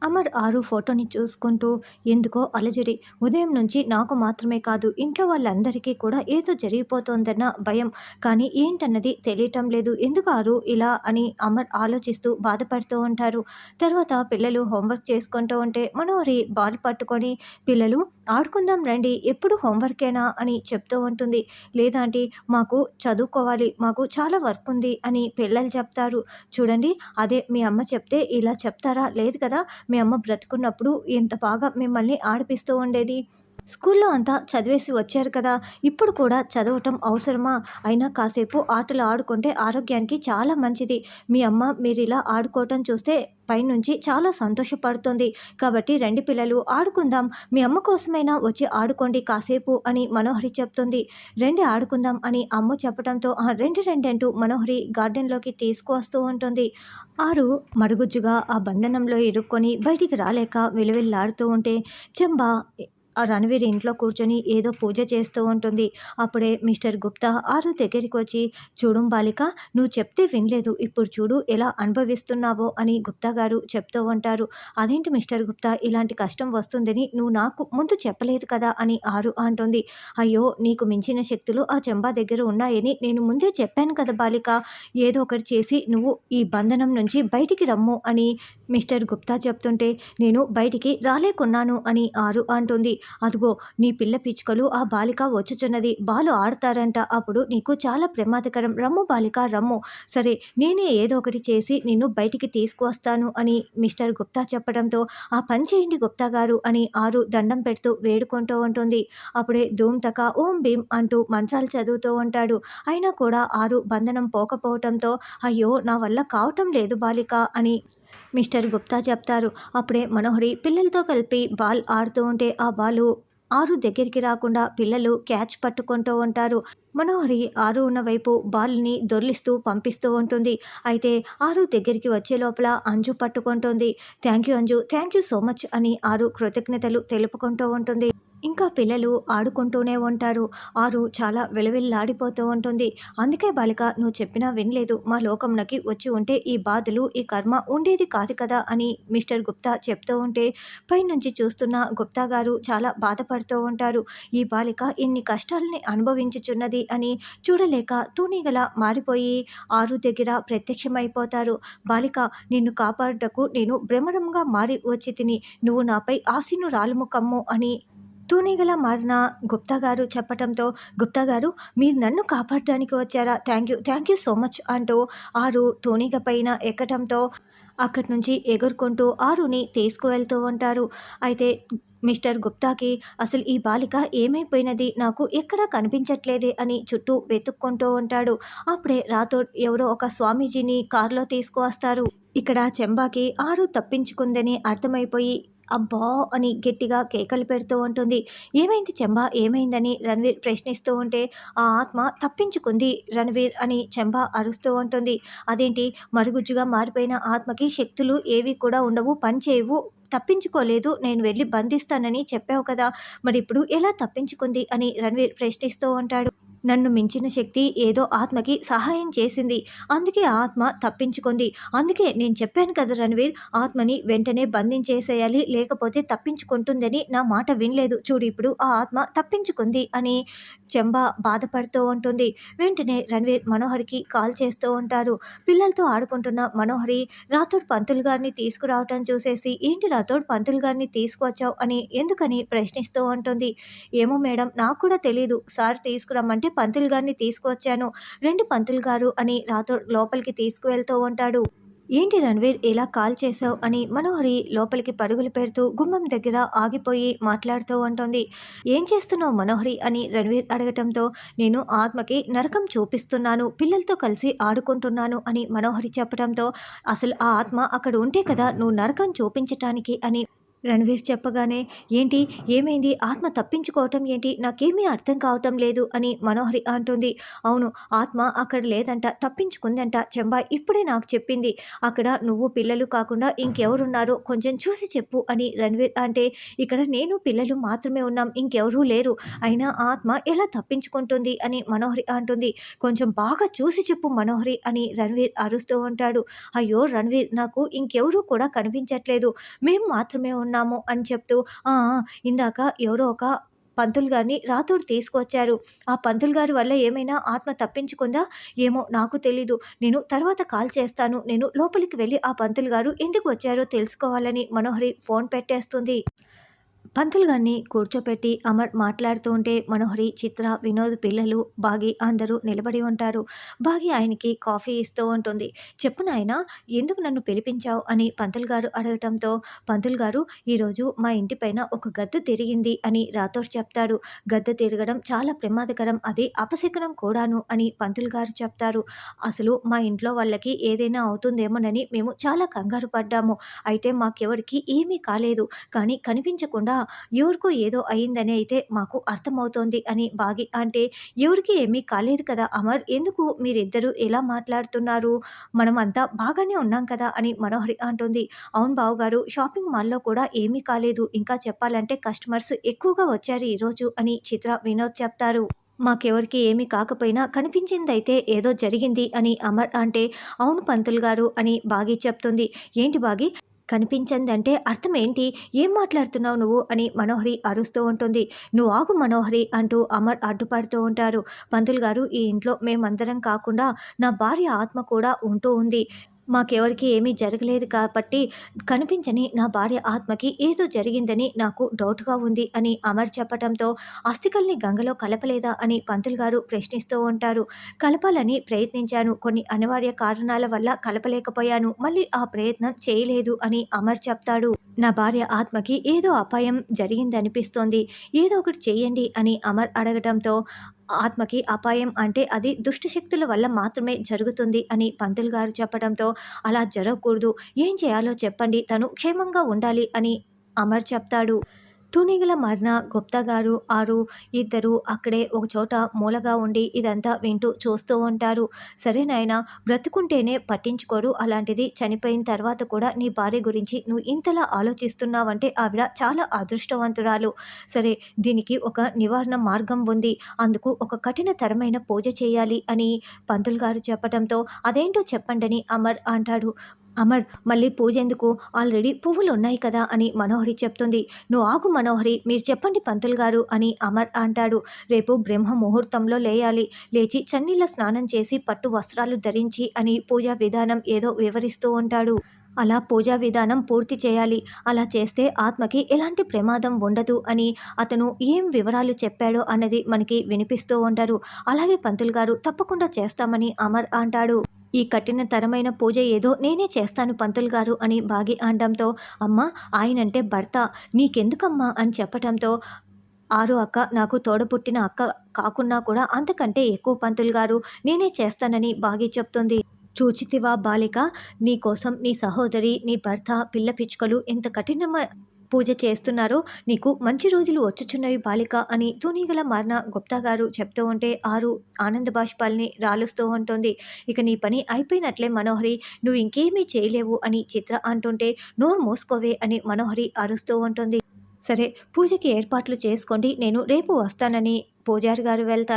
అమర్ ఆరు ఫోటోని చూసుకుంటూ ఎందుకో అలజడి. ఉదయం నుంచి నాకు మాత్రమే కాదు, ఇంట్లో వాళ్ళందరికీ కూడా ఏదో జరిగిపోతోందన్న భయం. కానీ ఏంటన్నది తెలియటం లేదు. ఎందుకు ఆరు ఇలా అని అమర్ ఆలోచిస్తూ బాధపడుతూ ఉంటారు. తర్వాత పిల్లలు హోంవర్క్ చేసుకుంటూ ఉంటే మనోహరి బాల్ పట్టుకొని పిల్లలు ఆడుకుందాం రండి, ఎప్పుడు హోంవర్కేనా అని చెప్తూ ఉంటుంది. లేదా ఆంటీ, మాకు చదువుకోవాలి, మాకు చాలా వర్క్ ఉంది అని పిల్లలు చెప్తారు. చూడండి, అదే మీ అమ్మ చెప్తే ఇలా చెప్తారా? లేదు కదా. మీ అమ్మ బ్రతుకున్నప్పుడు ఎంత బాగా మిమ్మల్ని ఆడిపిస్తూ ఉండేది. స్కూల్లో అంతా చదివేసి వచ్చారు కదా, ఇప్పుడు కూడా చదవటం అవసరమా? అయినా కాసేపు ఆటలు ఆడుకుంటే ఆరోగ్యానికి చాలా మంచిది. మీ అమ్మ మీరు ఇలా ఆడుకోవటం చూస్తే పైనుంచి చాలా సంతోషపడుతుంది. కాబట్టి రండి పిల్లలు ఆడుకుందాం, మీ అమ్మ కోసమైనా వచ్చి ఆడుకోండి కాసేపు అని మనోహరి చెప్తుంది. రండి ఆడుకుందాం అని అమ్మ చెప్పడంతో రండి రండి అంటూ మనోహరి గార్డెన్లోకి తీసుకువస్తూ ఉంటుంది. ఆరు మరుగుజ్జుగా ఆ బంధనంలో ఇరుక్కొని బయటికి రాలేక విలువిల్లాడుతూ ఉంటే చెంబా ఆ రణవీర్ ఇంట్లో కూర్చొని ఏదో పూజ చేస్తూ ఉంటుంది. అప్పుడే మిస్టర్ గుప్తా ఆరు దగ్గరికి వచ్చి, చూడు బాలిక, నువ్వు చెప్తే వినలేదు, ఇప్పుడు చూడు ఎలా అనుభవిస్తున్నావో అని గుప్తా గారు చెప్తూ ఉంటారు. అదేంటి మిస్టర్ గుప్తా, ఇలాంటి కష్టం వస్తుందని నువ్వు నాకు ముందు చెప్పలేదు కదా అని ఆరు అంటుంది. అయ్యో, నీకు మించిన శక్తులు ఆ చెంబా దగ్గర ఉన్నాయని నేను ముందే చెప్పాను కదా బాలిక, ఏదో ఒకటి చేసి నువ్వు ఈ బంధనం నుంచి బయటికి రమ్ము అని మిస్టర్ గుప్తా చెప్తుంటే, నేను బయటికి రాలేకున్నాను అని ఆరు అంటుంది. అదిగో నీ పిల్ల పిచ్చుకలు ఆ బాలిక వచ్చుచున్నది, బాలు ఆడతారంట, అప్పుడు నీకు చాలా ప్రమాదకరం, రమ్ము బాలిక రమ్ము. సరే, నేనే ఏదో ఒకటి చేసి నిన్ను బయటికి తీసుకువస్తాను అని మిస్టర్ గుప్తా చెప్పడంతో, ఆ పని చేయండి గుప్తా గారు అని ఆరు దండం పెడుతూ వేడుకుంటూ ఉంటుంది. అప్పుడే ధూమ్ తక ఓం భీం అంటూ మంత్రాలు చదువుతూ ఉంటాడు. అయినా కూడా ఆరు బంధనం పోకపోవటంతో, అయ్యో నా వల్ల కావటం లేదు బాలిక అని మిస్టర్ గుప్తా చెప్తారు. అప్పుడే మనోహరి పిల్లలతో కలిపి బాల్ ఆడుతూ ఉంటే ఆ బాలు ఆరు దగ్గరికి రాకుండా పిల్లలు క్యాచ్ పట్టుకుంటూ ఉంటారు. మనోహరి ఆరు ఉన్న వైపు బాల్ని దొర్లిస్తూ పంపిస్తూ ఉంటుంది. అయితే ఆరు దగ్గరికి వచ్చే లోపల అంజు పట్టుకుంటుంది. Thank you Anju, thank you so much అని ఆరు కృతజ్ఞతలు తెలుపుకుంటూ ఉంటుంది. ఇంకా పిల్లలు ఆడుకుంటూనే ఉంటారు. ఆరు చాలా విలవిల్లాడిపోతూ ఉంటుంది. అందుకే బాలిక, నువ్వు చెప్పినా వినలేదు, మా లోకంలోకి వచ్చి ఉంటే ఈ బాధలు ఈ కర్మ ఉండేది కాదు కదా అని మిస్టర్ గుప్తా చెప్తూ ఉంటే పైనుంచి చూస్తున్న గుప్తా గారు చాలా బాధపడుతూ ఉంటారు. ఈ బాలిక ఇన్ని కష్టాలని అనుభవించుచున్నది అని చూడలేక తూనీగలా మారిపోయి ఆరు దగ్గర ప్రత్యక్షమైపోతారు. బాలిక, నిన్ను కాపాడుటకు నేను భ్రమరంగా మారి వచ్చి తిని, నువ్వు నాపై ఆసీనురాలుము కమ్ము అని తూనీగలా మారిన గుప్తా గారు చెప్పటంతో, గుప్తా గారు మీరు నన్ను కాపాడడానికి వచ్చారా? థ్యాంక్ యూ సో మచ్ అంటూ ఆరు తూనీగ పైన ఎక్కటంతో అక్కడి నుంచి ఎగురుకుంటూ ఆరుని తీసుకువెళ్తూ ఉంటారు. అయితే మిస్టర్ గుప్తాకి అసలు ఈ బాలిక ఏమైపోయినది, నాకు ఎక్కడా కనిపించట్లేదే అని చుట్టూ వెతుక్కుంటూ ఉంటాడు. అప్పుడే రాథోడ్ ఎవరో ఒక స్వామీజీని కారులో తీసుకువస్తారు. ఇక్కడ చెంబాకి ఆరు తప్పించుకుందని అర్థమైపోయి అబ్బా అని గట్టిగా కేకలు పెడుతూ ఉంటుంది. ఏమైంది చెంబా, ఏమైందని రణవీర్ ప్రశ్నిస్తూ ఉంటే, ఆ ఆత్మ తప్పించుకుంది రణవీర్ అని చెంబా అరుస్తూ ఉంటుంది. అదేంటి, మరుగుజ్జుగా మారిపోయిన ఆత్మకి శక్తులు ఏవి కూడా ఉండవు, పని చేయవు, తప్పించుకోలేదు, నేను వెళ్ళి బంధిస్తానని చెప్పావు కదా, మరి ఇప్పుడు ఎలా తప్పించుకుంది అని రణవీర్ ప్రశ్నిస్తూ ఉంటాడు. నన్ను మించిన శక్తి ఏదో ఆత్మకి సహాయం చేసింది, అందుకే ఆ ఆత్మ తప్పించుకుంది. అందుకే నేను చెప్పాను కదా రణవీర్, ఆత్మని వెంటనే బంధించేసేయాలి, లేకపోతే తప్పించుకుంటుందని నా మాట వినలేదు. చూడు, ఇప్పుడు ఆ ఆత్మ తప్పించుకుంది అని చెంబా బాధపడుతూ ఉంటుంది. వెంటనే రణవీర్ మనోహరికి కాల్ చేస్తూ ఉంటారు. పిల్లలతో ఆడుకుంటున్న మనోహరి రాథోడ్ పంతులు గారిని తీసుకురావటం చూసేసి, ఏంటి రాథోడ్ పంతులు గారిని తీసుకువచ్చావు అని ఎందుకని ప్రశ్నిస్తూ ఉంటుంది. ఏమో మేడం, నాకు కూడా తెలీదు, సార్ తీసుకురమ్మంటే పంతులు గారిని తీసుకువచ్చాను, రండి పంతులు గారు అని రాథోడ్ లోపలికి తీసుకువెళ్తూ ఉంటాడు. ఏంటి రణవీర్ ఇలా కాల్ చేసావు అని మనోహరి లోపలికి పరుగులు పెడుతూ గుమ్మం దగ్గర ఆగిపోయి మాట్లాడుతూ ఉంటుంది. ఏం చేస్తున్నావు మనోహరి అని రణవీర్ అడగటంతో, నేను ఆత్మకి నరకం చూపిస్తున్నాను, పిల్లలతో కలిసి ఆడుకుంటున్నాను అని మనోహరి చెప్పడంతో, అసలు ఆ ఆత్మ అక్కడ ఉంటే కదా నువ్వు నరకం చూపించటానికి అని రణవీర్ చెప్పగానే, "ఏంటి? ఏమైంది? ఆత్మ తప్పించుకోవటం ఏంటి? నాకేమీ అర్థం కావటం లేదు" అని మనోహరి అంటుంది. "అవును, ఆత్మ అక్కడ లేదంట. తప్పించుకుందంట. చెంబా ఇప్పుడే నాకు చెప్పింది. అక్కడ నువ్వు పిల్లలు కాకుండా ఇంకెవరున్నారో కొంచెం చూసి చెప్పు" అని రణవీర్ అంటే, "ఇక్కడ నేను పిల్లలు మాత్రమే ఉన్నాం. ఇంకెవరూ లేరు. అయినా ఆత్మ ఎలా తప్పించుకుంటుంది" అని మనోహరి అంటుంది. "కొంచెం బాగా చూసి చెప్పు మనోహరి" అని రణవీర్ అరుస్తూ ఉంటాడు. "అయ్యో రణవీర్, నాకు ఇంకెవరూ కూడా కనిపించట్లేదు. మేము మాత్రమే ఉన్నాము" అని చెప్తూ, "ఆ! ఆ! ఇందాక ఎవరో ఒక పంతులు గారిని రాతోడు తీసుకొచ్చారు. ఆ పంతులు గారి వల్ల ఏమైనా ఆత్మ తప్పించుకుందా? ఏమో నాకు తెలీదు. నేను తర్వాత కాల్ చేస్తాను. నేను లోపలికి వెళ్లి ఆ పంతులు గారు ఎందుకు వచ్చారో తెలుసుకోవాలని" మనోహరి ఫోన్ పెట్టేస్తుంది. పంతులు గారిని కూర్చోపెట్టి అమర్ మాట్లాడుతూ ఉంటే మనోహరి, చిత్ర, వినోద్, పిల్లలు, బాగి అందరూ నిలబడి ఉంటారు. బాగి ఆయనకి కాఫీ ఇస్తూ ఉంటుంది. "చెప్పు నాయనా, ఎందుకు నన్ను పిలిపించావు" అని పంతులు గారు అడగటంతో, పంతులు గారు, "ఈరోజు మా ఇంటి పైన ఒక గద్ద తిరిగింది" అని రాథోడ్ చెప్తాడు. "గద్ద తిరగడం చాలా ప్రమాదకరం. అది అపశకునం కూడాను" అని పంతులు గారు చెప్తారు. "అసలు మా ఇంట్లో వాళ్ళకి ఏదైనా అవుతుందేమోనని మేము చాలా కంగారు పడ్డాము. అయితే మాకెవరికీ ఏమీ కాలేదు. కానీ కనిపించకుండా ఎవరికో ఏదో అయిందని అయితే మాకు అర్థమవుతోంది" అని బాగి అంటే, "ఎవరికీ ఏమీ కాలేదు కదా అమర్, ఎందుకు మీరిద్దరూ ఇలా మాట్లాడుతున్నారు? మనం అంతా బాగానే ఉన్నాం కదా" అని మనోహరి అంటుంది. "అవును బావగారు, షాపింగ్ మాల్‌లో కూడా ఏమీ కాలేదు. ఇంకా చెప్పాలంటే కస్టమర్స్ ఎక్కువగా వచ్చారు ఈరోజు" అని చిత్ర, వినోద్ చెప్తారు. "మాకెవరికీ ఏమీ కాకపోయినా కనిపించిందైతే ఏదో జరిగింది" అని అమర్ అంటే, "అవును పంతులు గారు" అని బాగి చెప్తుంది. "ఏంటి బాగి, కనిపించిందంటే అర్థం ఏంటి? ఏం మాట్లాడుతున్నావు నువ్వు" అని మనోహరి అరుస్తూ ఉంటుంది. "నువ్వు ఆగు మనోహరి" అంటూ అమర్ అడ్డుపడుతూ ఉంటారు. "పంతులు గారు, ఈ ఇంట్లో మేమందరం కాకుండా నా భార్య ఆత్మ కూడా ఉంటూ ఉంది. మాకెవరికీ ఏమీ జరగలేదు కాబట్టి కనిపించని నా భార్య ఆత్మకి ఏదో జరిగిందని నాకు డౌట్‌గా ఉంది" అని అమర్ చెప్పటంతో, "అస్థికల్ని గంగలో కలపలేదా" అని పంతులు గారు ప్రశ్నిస్తూ ఉంటారు. "కలపాలని ప్రయత్నించాను. కొన్ని అనివార్య కారణాల వల్ల కలపలేకపోయాను. మళ్ళీ ఆ ప్రయత్నం చేయలేదు" అని అమర్ చెప్తాడు. "నా భార్య ఆత్మకి ఏదో అపాయం జరిగిందనిపిస్తోంది. ఏదో ఒకటి చేయండి" అని అమర్ అడగటంతో, "ఆత్మకి అపాయం అంటే అది దుష్ట శక్తుల వల్ల మాత్రమే జరుగుతుంది" అని పంతులు గారు చెప్పడంతో, "అలా జరగకూడదు. ఏం చేయాలో చెప్పండి. తను క్షేమంగా ఉండాలి" అని అమర్ చెప్తాడు. తూనీగల మారిన గుప్తా గారు, ఆరు ఇద్దరూ అక్కడే ఒకచోట మూలగా ఉండి ఇదంతా వింటూ చూస్తూ ఉంటారు. "సరే నాయనా, బ్రతుకుంటేనే పట్టించుకోరు. అలాంటిది చనిపోయిన తర్వాత కూడా నీ భార్య గురించి నువ్వు ఇంతలా ఆలోచిస్తున్నావంటే ఆవిడ చాలా అదృష్టవంతురాలు. సరే, దీనికి ఒక నివారణ మార్గం ఉంది. అందుకు ఒక కఠినతరమైన పూజ చేయాలి" అని పంతులు గారు చెప్పటంతో, "అదేంటో చెప్పండని" అమర్ అంటాడు. "అమర్, మళ్ళీ పూజెందుకు? ఆల్రెడీ పువ్వులున్నాయి కదా" అని మనోహరి చెప్తుంది. "నువ్వు ఆగు మనోహరి, మీరు చెప్పండి పంతులు గారు" అని అమర్ అంటాడు. "రేపు బ్రహ్మ ముహూర్తంలో లేయాలి. లేచి చన్నీళ్ళ స్నానం చేసి పట్టు వస్త్రాలు ధరించి" అని పూజా విధానం ఏదో వివరిస్తూ ఉంటాడు. "అలా పూజా విధానం పూర్తి చేయాలి. అలా చేస్తే ఆత్మకి ఎలాంటి ప్రమాదం ఉండదు" అని అతను ఏం వివరాలు చెప్పాడో అన్నది మనకి వినిపిస్తూ ఉంటారు. "అలాగే పంతులు గారు, తప్పకుండా చేస్తామని" అమర్ అంటాడు. "ఈ కఠినతరమైన పూజ ఏదో నేనే చేస్తాను పంతులు గారు" అని బాగి అనడంతో, "అమ్మా, ఆయనంటే భర్త, నీకెందుకమ్మా" అని చెప్పటంతో, "ఆరు అక్క నాకు తోడబుట్టిన అక్క కాకున్నా కూడా అంతకంటే ఎక్కువ పంతులు గారు, నేనే చేస్తానని" బాగి చెప్తుంది. "చూచితివా బాలిక, నీకోసం నీ సహోదరి, నీ భర్త, పిల్ల పిచ్చుకలు ఎంత పూజ చేస్తున్నారో, నీకు మంచి రోజులు వచ్చుచున్నవి బాలిక" అని తూనీగల మారిన గుప్తా గారు చెప్తూ ఉంటే ఆరు ఆనంద బాష్పాల్ని రాలుస్తూ ఉంటుంది. "ఇక నీ పని అయిపోయినట్లే మనోహరి, నువ్వు ఇంకేమీ చేయలేవు" అని చిత్ర అంటుంటే, "నోరు మూసుకోవే" అని మనోహరి అరుస్తూ ఉంటుంది. "సరే, పూజకి ఏర్పాట్లు చేసుకోండి. నేను రేపు వస్తానని" పూజారి గారు వెళ్తారు.